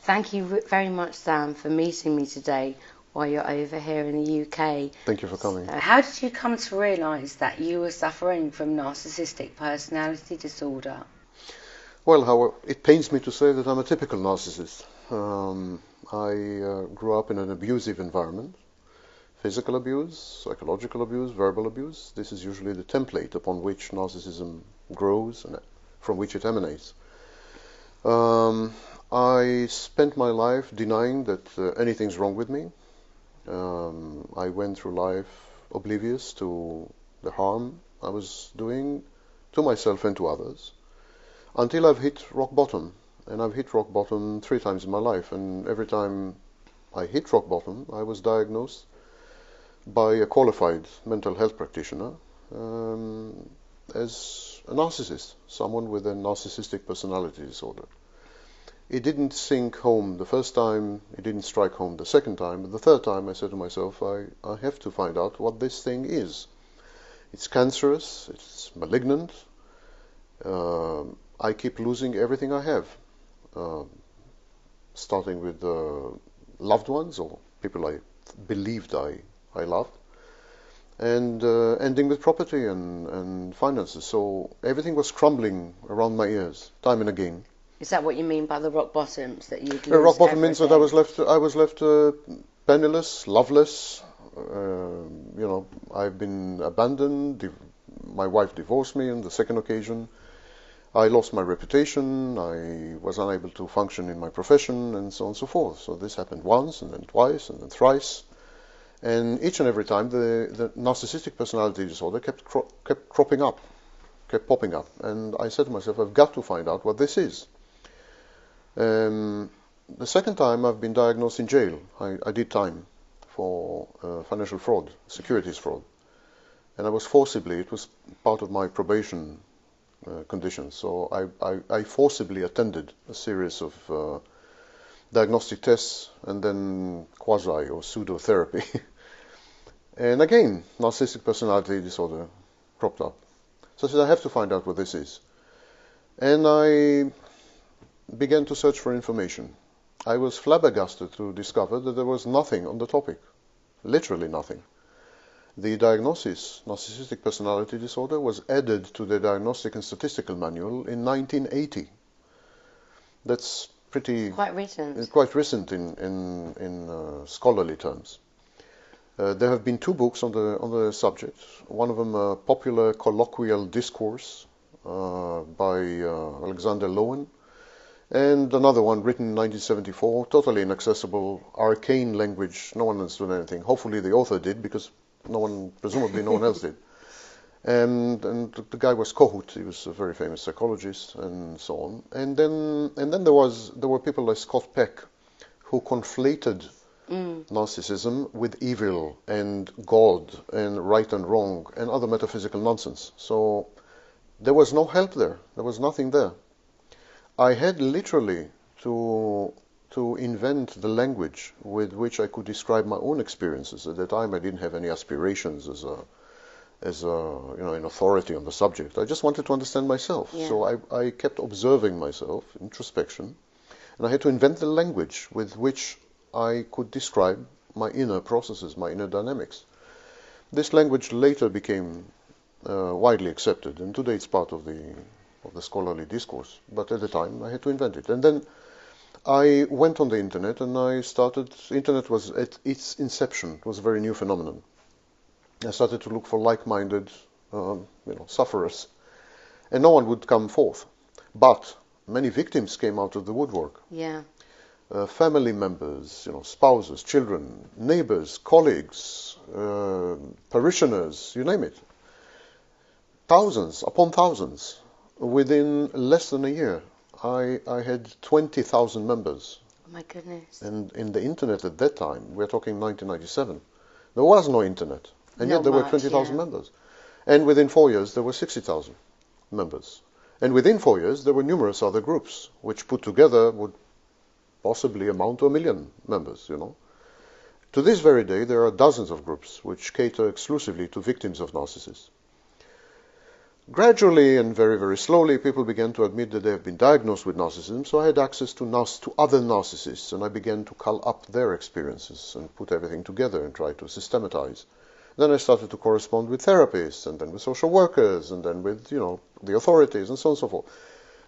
Thank you very much, Sam, for meeting me today while you're over here in the UK. Thank you for coming. How did you come to realise that you were suffering from narcissistic personality disorder? Well, however, it pains me to say that I'm a typical narcissist. I grew up in an abusive environment. Physical abuse, psychological abuse, verbal abuse. This is usually the template upon which narcissism grows and from which it emanates. I spent my life denying that anything's wrong with me. I went through life oblivious to the harm I was doing to myself and to others, until I've hit rock bottom. And I've hit rock bottom 3 times in my life, and every time I hit rock bottom, I was diagnosed by a qualified mental health practitioner as a narcissist, someone with a narcissistic personality disorder. It didn't sink home the first time, it didn't strike home the second time, but the third time I said to myself, I have to find out what this thing is. It's cancerous, it's malignant, I keep losing everything I have, starting with loved ones or people I believed I loved, and ending with property and finances. So everything was crumbling around my ears, time and again. Is that what you mean by the rock bottoms, that you'd lose rock bottom means that everything? I was left penniless, loveless. I've been abandoned. My wife divorced me on the second occasion. I lost my reputation. I was unable to function in my profession, and so on and so forth. So this happened once, and then twice, and then thrice. And each and every time, the narcissistic personality disorder kept cropping up, kept popping up. And I said to myself, I've got to find out what this is. The second time I've been diagnosed in jail. I did time for financial fraud, securities fraud. And I was forcibly, it was part of my probation conditions. So I forcibly attended a series of diagnostic tests and then quasi or pseudo therapy. And again, narcissistic personality disorder cropped up. So I said, I have to find out what this is. And I began to search for information. I was flabbergasted to discover that there was nothing on the topic, literally nothing. The diagnosis, narcissistic personality disorder, was added to the Diagnostic and Statistical Manual in 1980. That's Quite recent. Quite recent in scholarly terms. There have been 2 books on the subject. One of them, a popular colloquial discourse by Alexander Lowen, and another one written in 1974, totally inaccessible, arcane language. No one understood anything. Hopefully the author did, because presumably no one else did. And the guy was Kohut. He was a very famous psychologist, and so on. And then there were people like Scott Peck, who conflated narcissism with evil and God and right and wrong and other metaphysical nonsense. So there was no help there. There was nothing there. I had literally to invent the language with which I could describe my own experiences. At the time, I didn't have any aspirations as an authority on the subject. I just wanted to understand myself. Yeah. So I kept observing myself, introspection, and I had to invent the language with which I could describe my inner processes, my inner dynamics. This language later became widely accepted, and today it's part of the scholarly discourse. But at the time, I had to invent it. And then I went on the internet, and internet was at its inception. It was a very new phenomenon. I started to look for like-minded, sufferers, and no one would come forth. But many victims came out of the woodwork. Yeah. Family members, spouses, children, neighbors, colleagues, parishioners, you name it. Thousands upon thousands. Within less than a year, I had 20,000 members. Oh my goodness. And in the internet at that time, we're talking 1997, there was no internet. And yet there were 20,000 members. And within 4 years, there were 60,000 members. And within 4 years, there were numerous other groups, which put together would possibly amount to 1 million members, To this very day, there are dozens of groups which cater exclusively to victims of narcissists. Gradually and very, very slowly, people began to admit that they have been diagnosed with narcissism, so I had access to other narcissists, and I began to call up their experiences and put everything together and try to systematize. Then I started to correspond with therapists, and then with social workers, and then with, the authorities, and so on and so forth.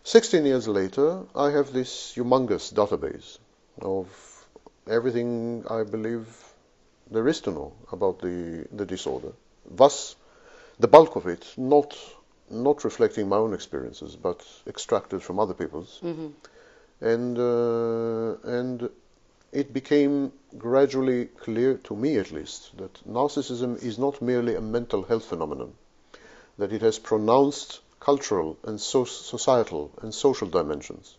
16 years later, I have this humongous database of everything I believe there is to know about the disorder. Thus, the bulk of it, not reflecting my own experiences, but extracted from other people's. Mm-hmm. And it became gradually clear, to me at least, that narcissism is not merely a mental health phenomenon, that it has pronounced cultural and societal and social dimensions,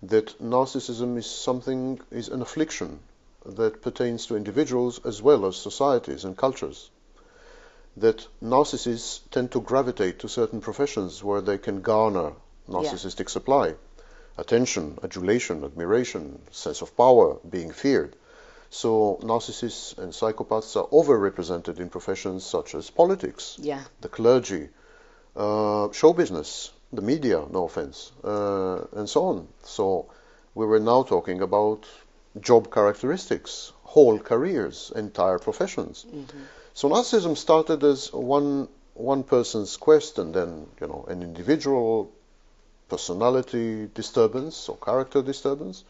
that narcissism is an affliction that pertains to individuals as well as societies and cultures, that narcissists tend to gravitate to certain professions where they can garner narcissistic supply, attention, adulation, admiration, sense of power, being feared. So narcissists and psychopaths are overrepresented in professions such as politics, the clergy, show business, the media, no offense, and so on. So we were now talking about job characteristics, whole careers, entire professions. Mm-hmm. So narcissism started as one person's quest, and then an individual personality disturbance or character disturbance.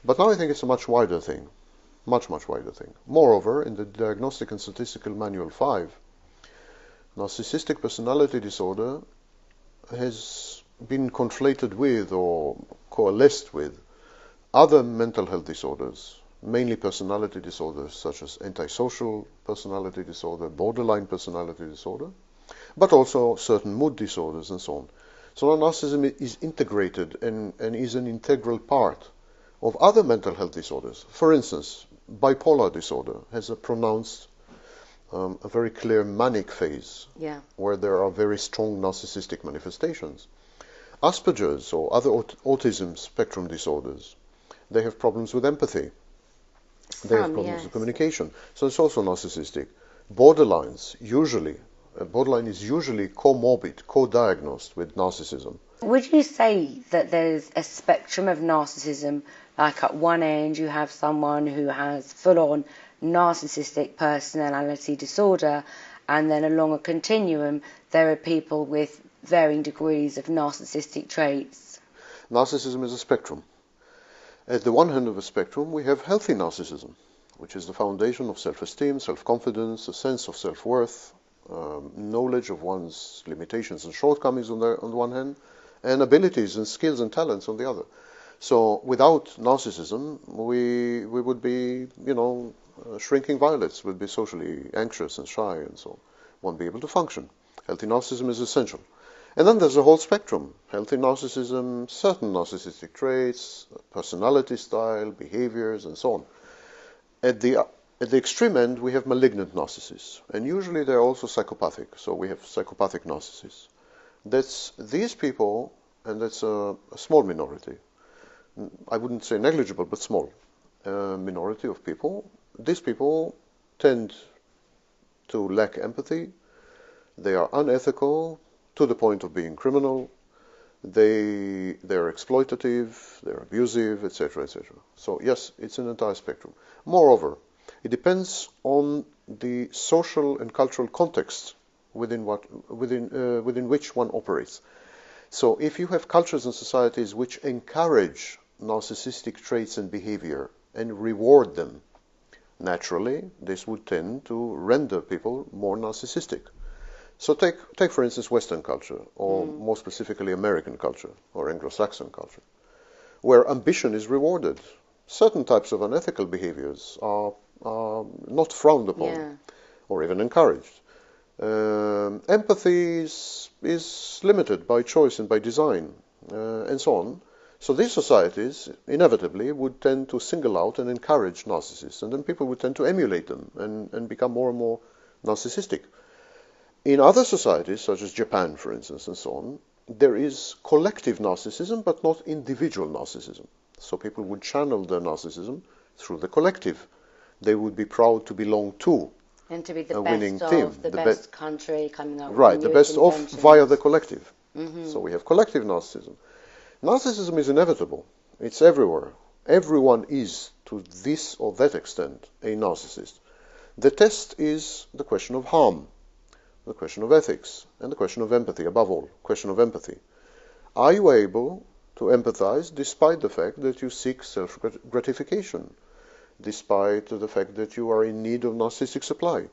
But now I think it's a much wider thing, much wider thing. Moreover, in the Diagnostic and Statistical Manual 5, narcissistic personality disorder has been conflated with or coalesced with other mental health disorders, mainly personality disorders such as antisocial personality disorder, borderline personality disorder, but also certain mood disorders and so on. So now narcissism is integrated and is an integral part of other mental health disorders. For instance, bipolar disorder has a pronounced, a very clear manic phase, where there are very strong narcissistic manifestations. Asperger's or other autism spectrum disorders, they have problems with empathy. They have problems with communication. So it's also narcissistic. Borderline is usually comorbid, co-diagnosed with narcissism. Would you say that there's a spectrum of narcissism? Like at one end you have someone who has full-on narcissistic personality disorder, and then along a continuum there are people with varying degrees of narcissistic traits? Narcissism is a spectrum. At the one end of the spectrum, we have healthy narcissism, which is the foundation of self-esteem, self-confidence, a sense of self-worth, knowledge of one's limitations and shortcomings on the one hand, and abilities and skills and talents on the other. So without narcissism, we would be, shrinking violets, would be socially anxious and shy and so on. Won't be able to function. Healthy narcissism is essential. And then there's a whole spectrum. Healthy narcissism, certain narcissistic traits, personality style, behaviors, and so on. At the extreme end, we have malignant narcissists. And usually they're also psychopathic. So we have psychopathic narcissists. That's these people, and that's a small minority. I wouldn't say negligible, but small minority of people. These people tend to lack empathy. They are unethical, to the point of being criminal. They're exploitative, they're abusive, etc., etc. So yes, it's an entire spectrum. Moreover, it depends on the social and cultural context within which one operates. So if you have cultures and societies which encourage narcissistic traits and behavior and reward them, naturally this would tend to render people more narcissistic. So take for instance Western culture, or more specifically American culture, or Anglo-Saxon culture, where ambition is rewarded. Certain types of unethical behaviors are not frowned upon, or even encouraged. Empathy is limited by choice and by design, and so on. So these societies inevitably would tend to single out and encourage narcissists, and then people would tend to emulate them and become more and more narcissistic. In other societies, such as Japan, for instance, and so on, there is collective narcissism, but not individual narcissism. So people would channel their narcissism through the collective. They would be proud to belong to And to be the a winning best team. of the best country coming up with Right, the best of inventions. via the collective. Mm-hmm. So we have collective narcissism. Narcissism is inevitable. It's everywhere. Everyone is, to this or that extent, a narcissist. The test is the question of harm, the question of ethics, and the question of empathy, above all, question of empathy. Are you able to empathize despite the fact that you seek self-gratification, despite the fact that you are in need of narcissistic supply?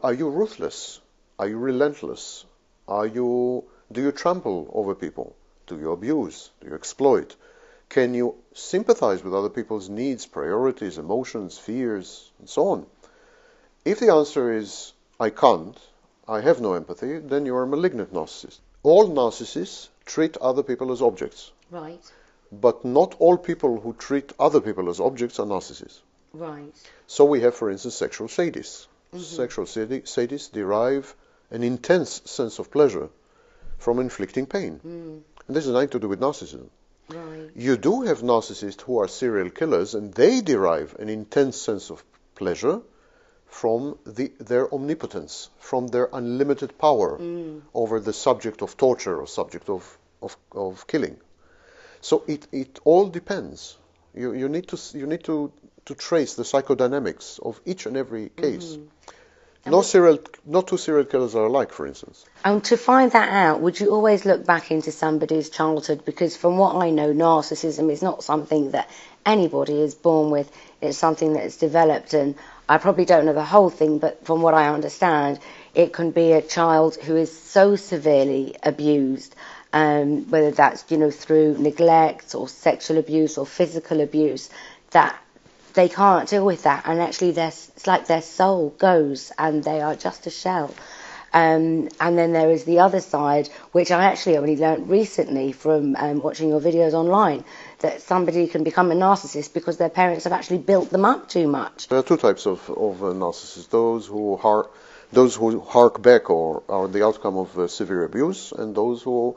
Are you ruthless? Are you relentless? Do you trample over people? Do you abuse? Do you exploit? Can you sympathize with other people's needs, priorities, emotions, fears, and so on? If the answer is, I can't, I have no empathy, then you are a malignant narcissist. All narcissists treat other people as objects. Right. But not all people who treat other people as objects are narcissists. Right. So we have, for instance, sexual sadists. Mm-hmm. Sexual sadists derive an intense sense of pleasure from inflicting pain. Mm. And this has nothing to do with narcissism. Right. You do have narcissists who are serial killers, and they derive an intense sense of pleasure from their omnipotence, from their unlimited power over the subject of torture or subject of killing. So it all depends. You need to trace the psychodynamics of each and every case. Not two serial killers are alike, for instance. And to find that out, would you always look back into somebody's childhood? Because from what I know, narcissism is not something that anybody is born with. It's something that is developed, and I probably don't know the whole thing, but from what I understand, it can be a child who is so severely abused, whether that's through neglect or sexual abuse or physical abuse, that they can't deal with that, and actually it's like their soul goes and they are just a shell. And then there is the other side, which I actually only learnt recently from watching your videos online, that somebody can become a narcissist because their parents have actually built them up too much. There are two types of narcissists: those who hark back or are the outcome of severe abuse, and those who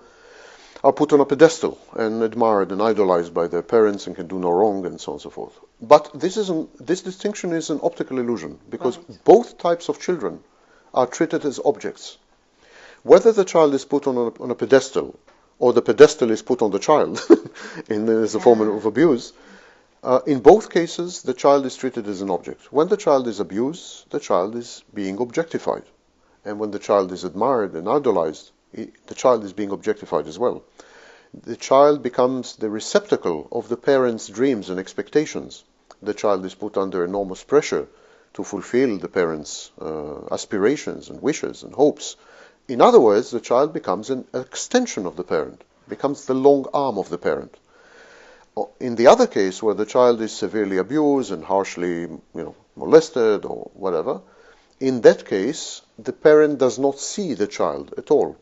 are put on a pedestal and admired and idolized by their parents and can do no wrong, and so on and so forth. But this distinction is an optical illusion, because both types of children are treated as objects. Whether the child is put on a pedestal or the pedestal is put on the child as a form of abuse, in both cases the child is treated as an object. When the child is abused, the child is being objectified. And when the child is admired and idolized, the child is being objectified as well. The child becomes the receptacle of the parents' dreams and expectations. The child is put under enormous pressure to fulfill the parents' aspirations and wishes and hopes. In other words, the child becomes an extension of the parent, becomes the long arm of the parent. In the other case, where the child is severely abused and harshly molested or whatever, in that case, the parent does not see the child at all.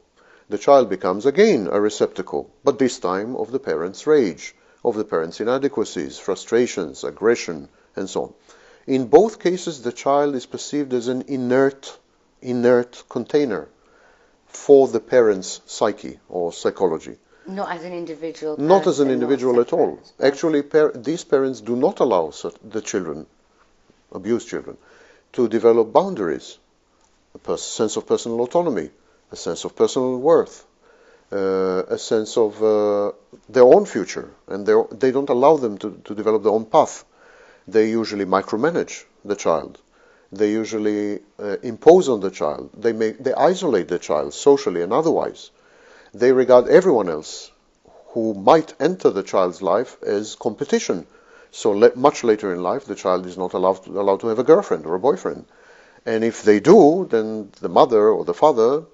The child becomes again a receptacle, but this time of the parent's rage, of the parent's inadequacies, frustrations, aggression, and so on. In both cases, the child is perceived as an inert container for the parent's psyche or psychology. Not as an individual person. Not as an individual at all. Actually, these parents do not allow the children, abused children, to develop boundaries, a sense of personal autonomy, a sense of personal worth, a sense of their own future, and they don't allow them to develop their own path. They usually micromanage the child. They usually impose on the child. They isolate the child socially and otherwise. They regard everyone else who might enter the child's life as competition. So much later in life, the child is not allowed to have a girlfriend or a boyfriend. And if they do, then the mother or the father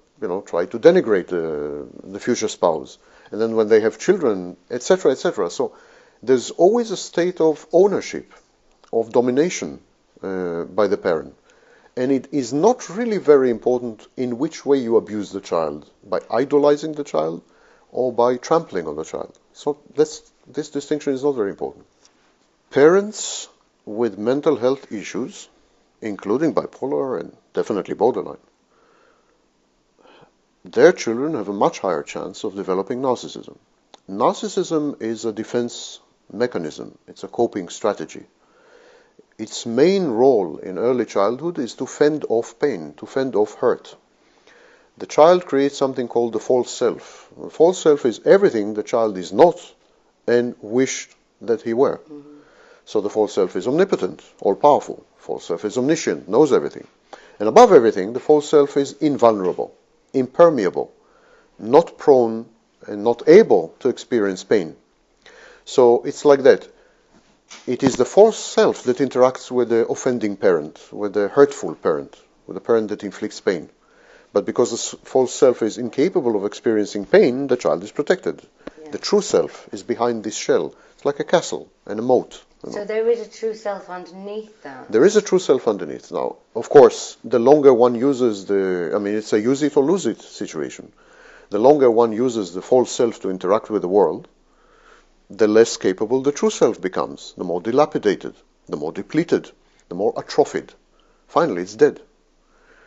try to denigrate the future spouse. And then when they have children, etc., etc. So there's always a state of ownership, of domination by the parent. And it is not really very important in which way you abuse the child, by idolizing the child or by trampling on the child. So this distinction is not very important. Parents with mental health issues, including bipolar and definitely borderline, their children have a much higher chance of developing narcissism. Narcissism is a defense mechanism. It's a coping strategy. its main role in early childhood is to fend off pain, to fend off hurt. The child creates something called the false self. The false self is everything the child is not and wished that he were. So the false self is omnipotent, all-powerful. False self is omniscient, knows everything. And above everything, the false self is invulnerable, impermeable, not prone and not able to experience pain. So it's like that. It is the false self that interacts with the offending parent, with the hurtful parent, with the parent that inflicts pain. But because the false self is incapable of experiencing pain, the child is protected. Yeah. The true self is behind this shell. It's like a castle and a moat. So there is a true self underneath that? There is a true self underneath. Now, of course, the longer one uses it's a use it or lose it situation. The longer one uses the false self to interact with the world, the less capable the true self becomes, the more dilapidated, the more depleted, the more atrophied. Finally, it's dead.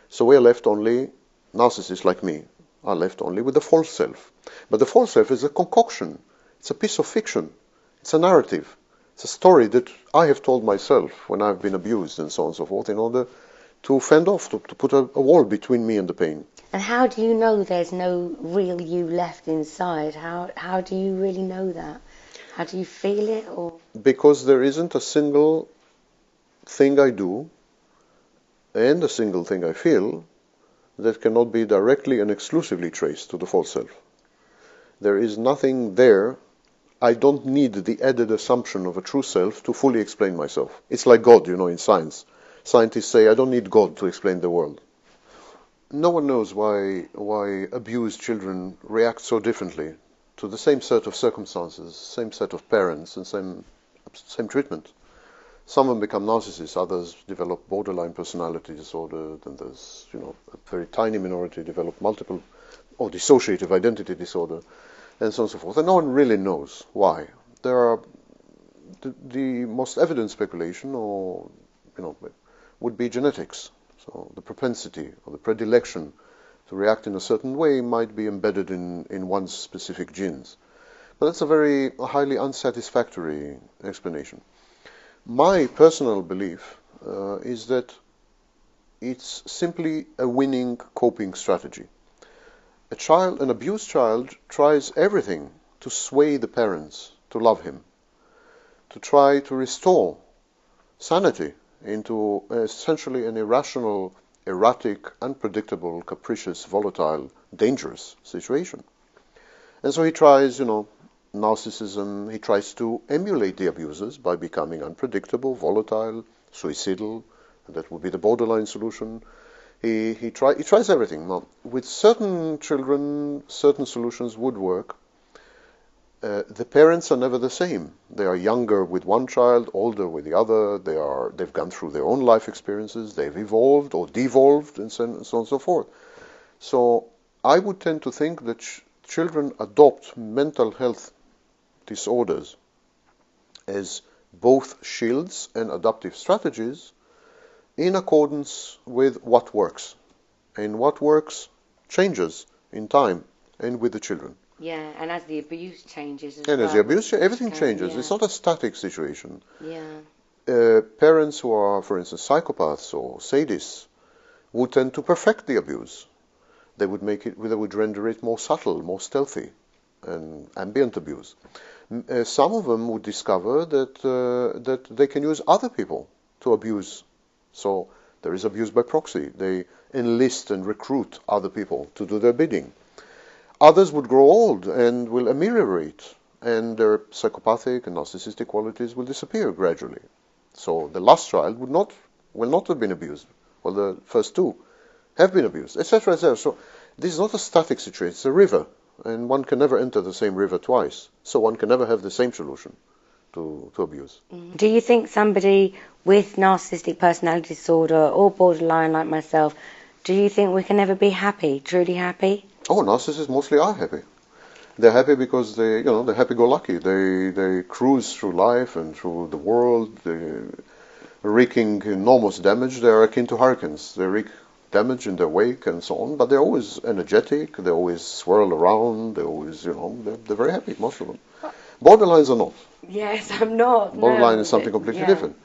So we are left only, narcissists like me, are left only with the false self. But the false self is a concoction. It's a piece of fiction. It's a narrative. It's a story that I have told myself when I've been abused and so on and so forth in order to fend off, to put a wall between me and the pain. And how do you know there's no real you left inside? How do you really know that? How do you feel it? Or because there isn't a single thing I do and a single thing I feel that cannot be directly and exclusively traced to the false self. There is nothing there. I don't need the added assumption of a true self to fully explain myself. It's like God, in science. Scientists say, I don't need God to explain the world. No one knows why abused children react so differently to the same set of circumstances, same set of parents, and same treatment. Some of them become narcissists, others develop borderline personality disorder, then there's, a very tiny minority develop multiple or dissociative identity disorder, and so on and so forth. And no one really knows why. There are the most evident speculation, would be genetics. So the propensity or the predilection to react in a certain way might be embedded in one's specific genes. But that's a very highly unsatisfactory explanation. My personal belief is that it's simply a winning coping strategy. An abused child tries everything to sway the parents to love him, to try to restore sanity into essentially an irrational, erratic, unpredictable, capricious, volatile, dangerous situation. And so he tries, narcissism. He tries to emulate the abusers by becoming unpredictable, volatile, suicidal, and that would be the borderline solution. He tries everything. Now, with certain children, certain solutions would work. The parents are never the same. They are younger with one child, older with the other. They've gone through their own life experiences. They've evolved or devolved, and so on and so forth. So I would tend to think that children adopt mental health disorders as both shields and adaptive strategies in accordance with what works. And what works changes in time and with the children. Yeah, and as the abuse changes as well. And as the abuse, everything changes. Yeah. It's not a static situation. Yeah. Parents who are, for instance, psychopaths or sadists would tend to perfect the abuse. They would render it more subtle, more stealthy, and ambient abuse. Some of them would discover that they can use other people to abuse. So there is abuse by proxy. They enlist and recruit other people to do their bidding. Others would grow old and will ameliorate, and their psychopathic and narcissistic qualities will disappear gradually. So the last child will not have been abused, while the first two have been abused, etc., etc. So this is not a static situation, it's a river, and one can never enter the same river twice. So one can never have the same solution to abuse. Do you think somebody with narcissistic personality disorder or borderline like myself, do you think we can ever be happy, truly happy? Oh, narcissists mostly are happy. They're happy because they're happy-go-lucky. They cruise through life and through the world, they're wreaking enormous damage. They're akin to hurricanes. They wreak damage in their wake and so on, but they're always energetic. They always swirl around. They're always, they're very happy, most of them. Borderlines are not. Yes, I'm not. Borderline is something completely different.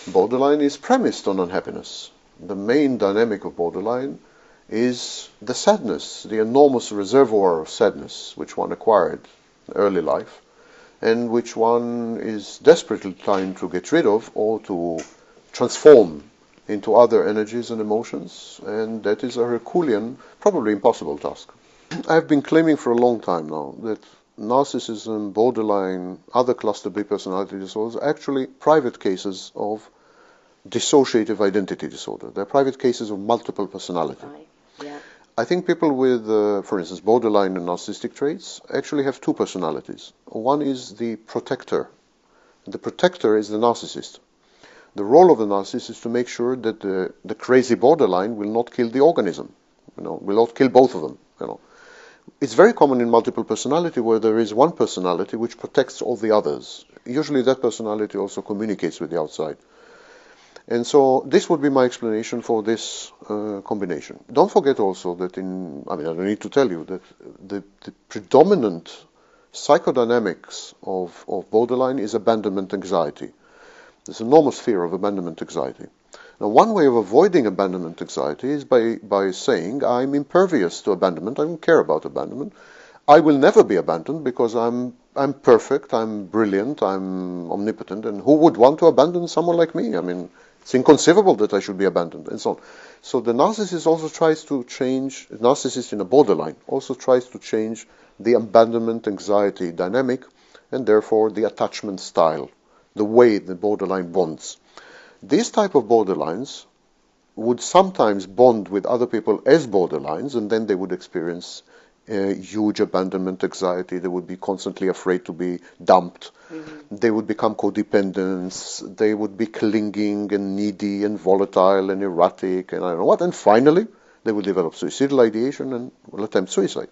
Borderline is premised on unhappiness. The main dynamic of borderline is the sadness, the enormous reservoir of sadness which one acquired in early life and which one is desperately trying to get rid of or to transform into other energies and emotions, and that is a Herculean, probably impossible task. I've been claiming for a long time now that narcissism, borderline, other cluster B personality disorders are actually private cases of dissociative identity disorder. They're private cases of multiple personality. Right. Yeah. I think people with, for instance, borderline and narcissistic traits actually have two personalities. One is the protector. The protector is the narcissist. The role of the narcissist is to make sure that the crazy borderline will not kill the organism, will not kill both of them. It's very common in multiple personality where there is one personality which protects all the others. Usually that personality also communicates with the outside. And so this would be my explanation for this combination. Don't forget also that I don't need to tell you that the predominant psychodynamics of borderline is abandonment anxiety. There's enormous fear of abandonment anxiety. Now, one way of avoiding abandonment anxiety is by saying, I'm impervious to abandonment, I don't care about abandonment. I will never be abandoned because I'm perfect, I'm brilliant, I'm omnipotent, and who would want to abandon someone like me? I mean, it's inconceivable that I should be abandoned, and so on. So the narcissist also tries to change, the narcissist in a borderline also tries to change the abandonment anxiety dynamic, and therefore the attachment style, the way the borderline bonds. These type of borderlines would sometimes bond with other people as borderlines, and then they would experience huge abandonment anxiety. They would be constantly afraid to be dumped. Mm-hmm. They would become codependents. They would be clinging and needy and volatile and erratic and I don't know what. And finally, they will develop suicidal ideation and will attempt suicide.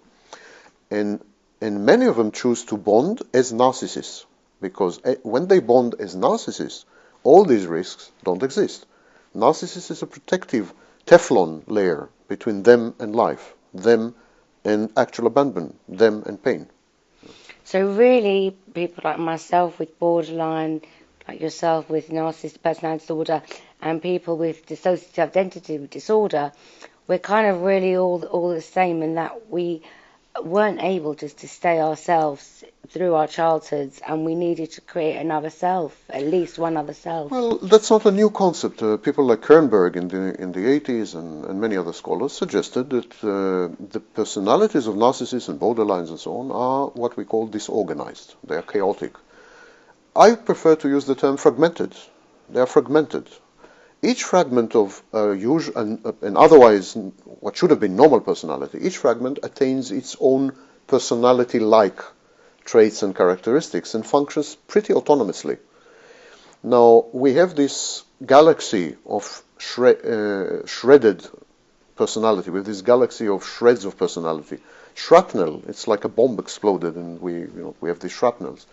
And many of them choose to bond as narcissists, because when they bond as narcissists, all these risks don't exist. Narcissist is a protective Teflon layer between them and life, them and actual abandonment, them and pain. So really, people like myself with borderline, like yourself with narcissistic personality disorder, and people with dissociative identity disorder, we're kind of really all the same in that we weren't able just to stay ourselves through our childhoods, and we needed to create another self, at least one other self. Well, that's not a new concept. People like Kernberg in the 80s and many other scholars suggested that the personalities of narcissists and borderlines and so on are what we call disorganized. They are chaotic. I prefer to use the term fragmented. They are fragmented. Each fragment of an otherwise what should have been normal personality, each fragment attains its own personality-like traits and characteristics and functions pretty autonomously. Now, we have this galaxy of shredded personality, with this galaxy of shreds of personality. Shrapnel, it's like a bomb exploded and we have these shrapnels.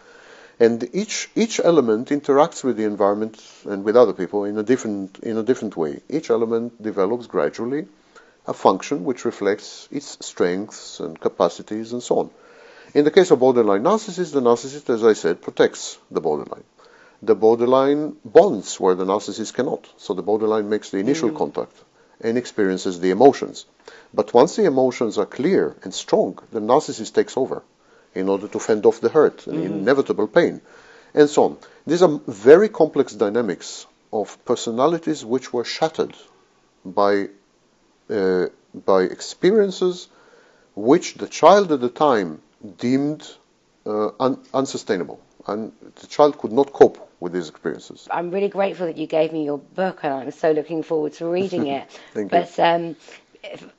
And each element interacts with the environment and with other people in a different way. Each element develops gradually a function which reflects its strengths and capacities and so on. In the case of borderline narcissist, the narcissist, as I said, protects the borderline. The borderline bonds where the narcissist cannot. So the borderline makes the initial contact and experiences the emotions. But once the emotions are clear and strong, the narcissist takes over in order to fend off the hurt and inevitable pain, and so on. These are very complex dynamics of personalities which were shattered by experiences which the child at the time deemed unsustainable, and the child could not cope with these experiences. I'm really grateful that you gave me your book, and I'm so looking forward to reading it. Thank you.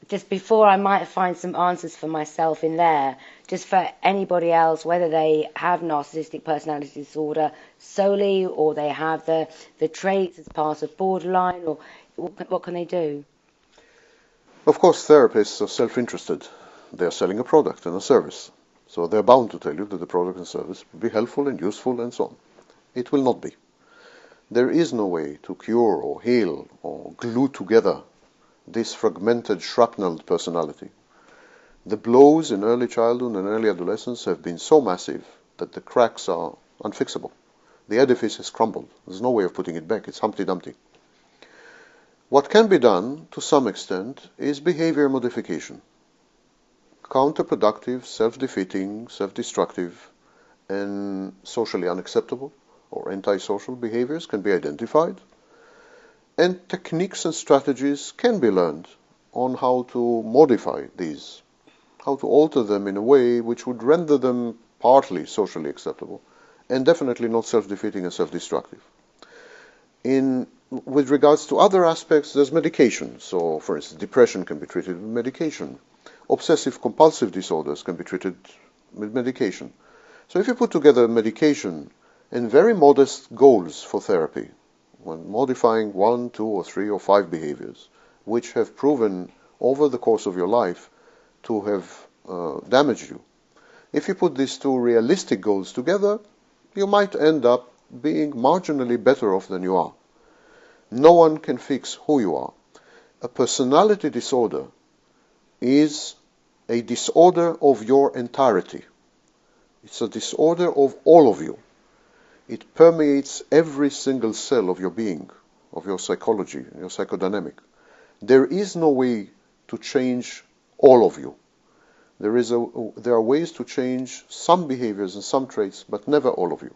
Just before, I might find some answers for myself in there, just for anybody else, whether they have narcissistic personality disorder solely, or they have the traits as part of borderline, or what can they do? Of course, therapists are self-interested. They are selling a product and a service. So they're bound to tell you that the product and service will be helpful and useful and so on. It will not be. There is no way to cure or heal or glue together this fragmented, shrapnelled personality. The blows in early childhood and early adolescence have been so massive that the cracks are unfixable. The edifice has crumbled. There's no way of putting it back. It's Humpty Dumpty. What can be done, to some extent, is behavior modification. Counterproductive, self-defeating, self-destructive, and socially unacceptable or antisocial behaviors can be identified, and techniques and strategies can be learned on how to modify these, how to alter them in a way which would render them partly socially acceptable, and definitely not self-defeating and self-destructive. With regards to other aspects, there's medication. So, for instance, depression can be treated with medication. Obsessive-compulsive disorders can be treated with medication. So if you put together medication and very modest goals for therapy, when modifying 1, 2, or 3, or 5 behaviors, which have proven over the course of your life to have damaged you, if you put these two realistic goals together, you might end up being marginally better off than you are. No one can fix who you are. A personality disorder is a disorder of your entirety. It's a disorder of all of you. It permeates every single cell of your being, of your psychology, your psychodynamic. There is no way to change all of you. There are ways to change some behaviors and some traits, but never all of you.